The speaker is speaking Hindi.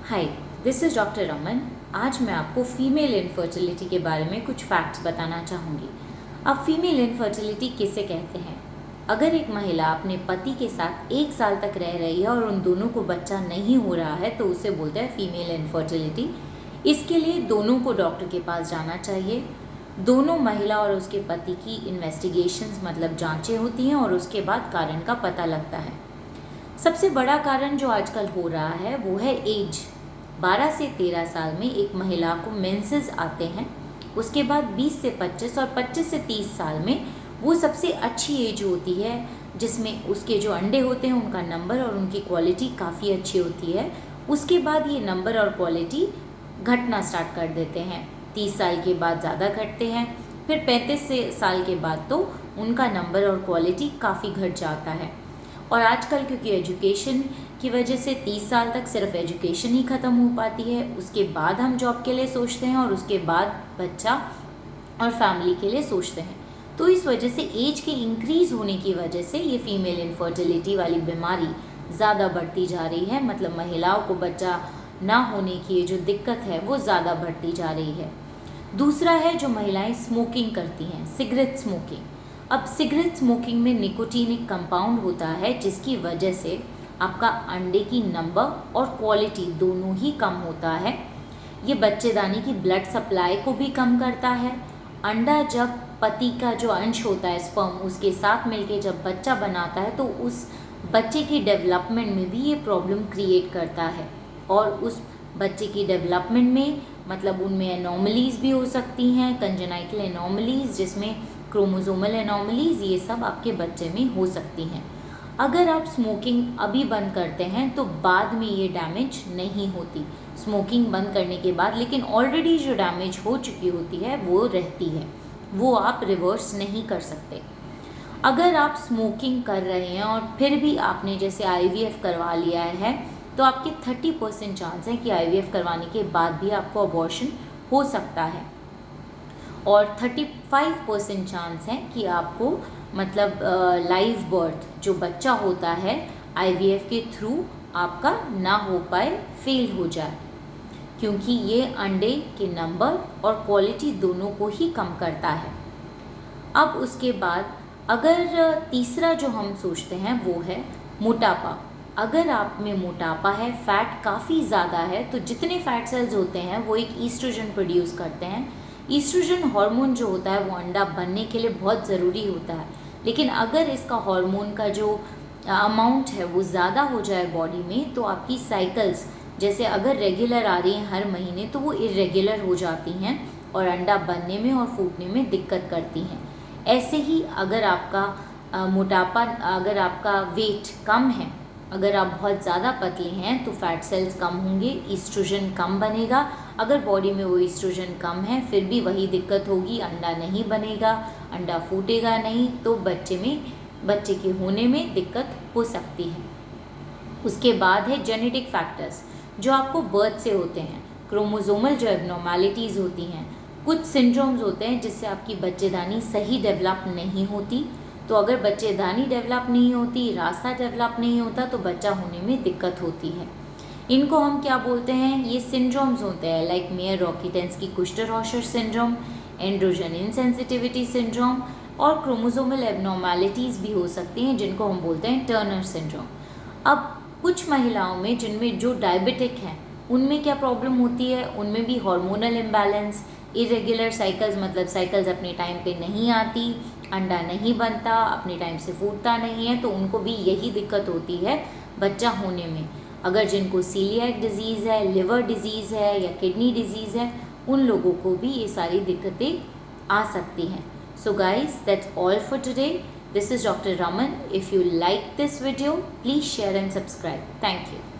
Hi, this is doctor Raman. आज मैं आपको फीमेल इनफर्टिलिटी के बारे में कुछ फैक्ट्स बताना चाहूँगी। अब फीमेल इनफर्टिलिटी किसे कहते हैं? अगर एक महिला अपने पति के साथ 1 साल तक रह रही है और उन दोनों को बच्चा नहीं हो रहा है तो उसे बोलते हैं फीमेल इनफर्टिलिटी। इसके लिए दोनों को डॉक्टर के पास जाना चाहिए। दोनों महिला और उसके पति की इन्वेस्टिगेशंस मतलब जांचें होती हैं और उसके बाद कारण का पता लगता है। सबसे बड़ा कारण जो आजकल हो रहा है वो है एज। 12 से 13 साल में एक महिला को मेंसेस आते हैं, उसके बाद 20 से 25 और 25 से 30 साल में वो सबसे अच्छी एज होती है जिसमें उसके जो अंडे होते हैं उनका नंबर और उनकी क्वालिटी काफ़ी अच्छी होती है। उसके बाद ये नंबर और क्वालिटी घटना स्टार्ट कर देते हैं। 30 साल के बाद ज़्यादा घटते हैं, फिर 35 साल के बाद तो उनका नंबर और क्वालिटी काफ़ी घट जाता है। और आजकल क्योंकि एजुकेशन की वजह से 30 साल तक सिर्फ एजुकेशन ही ख़त्म हो पाती है, उसके बाद हम जॉब के लिए सोचते हैं और उसके बाद बच्चा और फैमिली के लिए सोचते हैं। तो इस वजह से एज के इंक्रीज़ होने की वजह से ये फीमेल इनफर्टिलिटी वाली बीमारी ज़्यादा बढ़ती जा रही है। मतलब महिलाओं को बच्चा ना होने की जो दिक्कत है वो ज़्यादा बढ़ती जा रही है। दूसरा है जो महिलाएं स्मोकिंग करती हैं, सिगरेट स्मोकिंग। अब सिगरेट स्मोकिंग में निकोटीन एक कंपाउंड होता है जिसकी वजह से आपका अंडे की नंबर और क्वालिटी दोनों ही कम होता है। ये बच्चेदानी की ब्लड सप्लाई को भी कम करता है। अंडा जब पति का जो अंश होता है स्पर्म उसके साथ मिलके जब बच्चा बनाता है तो उस बच्चे की डेवलपमेंट में भी ये प्रॉब्लम क्रिएट करता है और उस बच्चे की डेवलपमेंट में मतलब उनमें एनॉमलीज़ भी हो सकती हैं, कंजेनाइटल एनॉमलीज़ जिसमें क्रोमोसोमल एनॉमलीज़, ये सब आपके बच्चे में हो सकती हैं। अगर आप स्मोकिंग अभी बंद करते हैं तो बाद में ये डैमेज नहीं होती स्मोकिंग बंद करने के बाद, लेकिन ऑलरेडी जो डैमेज हो चुकी होती है वो रहती है, वो आप रिवर्स नहीं कर सकते। अगर आप स्मोकिंग कर रहे हैं और फिर भी आपने जैसे IVF करवा लिया है तो आपके 30% चांस है कि IVF करवाने के बाद भी आपको अबॉर्शन हो सकता है और 35% चांस है कि आपको मतलब लाइव बर्थ जो बच्चा होता है IVF के थ्रू आपका ना हो पाए, फेल हो जाए, क्योंकि ये अंडे के नंबर और क्वालिटी दोनों को ही कम करता है। अब उसके बाद अगर तीसरा जो हम सोचते हैं वो है मोटापा। अगर आप में मोटापा है, फैट काफ़ी ज़्यादा है, तो जितने फैट सेल्स होते हैं वो एक ईस्ट्रोजन प्रोड्यूस करते हैं। ईस्ट्रोजन हार्मोन जो होता है वो अंडा बनने के लिए बहुत ज़रूरी होता है, लेकिन अगर इसका हार्मोन का जो अमाउंट है वो ज़्यादा हो जाए बॉडी में तो आपकी साइकिल्स जैसे अगर रेगुलर आ रही हैं हर महीने तो वो इरेगुलर हो जाती हैं और अंडा बनने में और फूटने में दिक्कत करती हैं। ऐसे ही अगर आपका मोटापा, अगर आपका वेट कम है, अगर आप बहुत ज़्यादा पतले हैं तो फैट सेल्स कम होंगे, ईस्ट्रोजन कम बनेगा। अगर बॉडी में वो ईस्ट्रोजन कम है फिर भी वही दिक्कत होगी, अंडा नहीं बनेगा, अंडा फूटेगा नहीं, तो बच्चे के होने में दिक्कत हो सकती है। उसके बाद है जेनेटिक फैक्टर्स जो आपको बर्थ से होते हैं। क्रोमोसोमल जो एबनॉर्मेलिटीज़ होती हैं, कुछ सिंड्रोम्स होते हैं जिससे आपकी बच्चेदानी सही डेवलप नहीं होती। तो अगर बच्चेदानी डेवलप नहीं होती, रास्ता डेवलप नहीं होता तो बच्चा होने में दिक्कत होती है। इनको हम क्या बोलते हैं, ये सिंड्रोम्स होते हैं like Mayer Rokitansky Kuster Hauser syndrome, androgen insensitivity syndrome और क्रोमोसोमल एबनॉर्मेलिटीज़ भी हो सकती हैं जिनको हम बोलते हैं टर्नर सिंड्रोम। अब कुछ महिलाओं में जिनमें जो डायबिटिक हैं उनमें क्या प्रॉब्लम होती है, उनमें भी हार्मोनल इम्बैलेंस, इरेगुलर साइकिल्स मतलब साइकिल्स अपने टाइम पे नहीं आती, अंडा नहीं बनता, अपने टाइम से फूटता नहीं है, तो उनको भी यही दिक्कत होती है बच्चा होने में। अगर जिनको सीलियाक डिजीज़ है, लिवर डिजीज़ है या किडनी डिजीज़ है, उन लोगों को भी ये सारी दिक्कतें आ सकती हैं। So guys, that's all for today. This is Dr. Raman. If you like this video, please share and subscribe. Thank you.